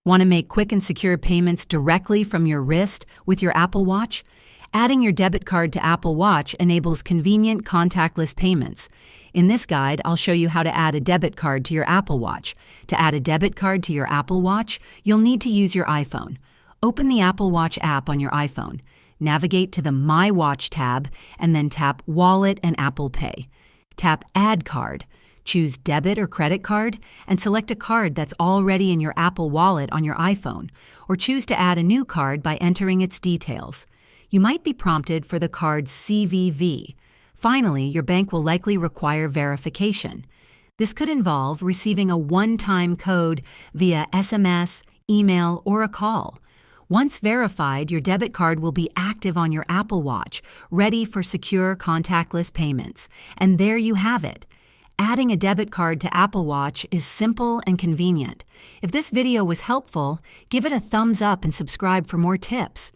Want to make quick and secure payments directly from your wrist with your Apple Watch? Adding your debit card to Apple Watch enables convenient contactless payments. In this guide, I'll show you how to add a debit card to your Apple Watch. To add a debit card to your Apple Watch, you'll need to use your iPhone. Open the Apple Watch app on your iPhone. Navigate to the My Watch tab and then tap Wallet and Apple Pay. Tap Add Card. Choose Debit or Credit Card and select a card that's already in your Apple Wallet on your iPhone, or choose to add a new card by entering its details. You might be prompted for the card's CVV. Finally, your bank will likely require verification. This could involve receiving a one-time code via SMS, email, or a call. Once verified, your debit card will be active on your Apple Watch, ready for secure contactless payments. And there you have it. Adding a debit card to Apple Watch is simple and convenient. If this video was helpful, give it a thumbs up and subscribe for more tips.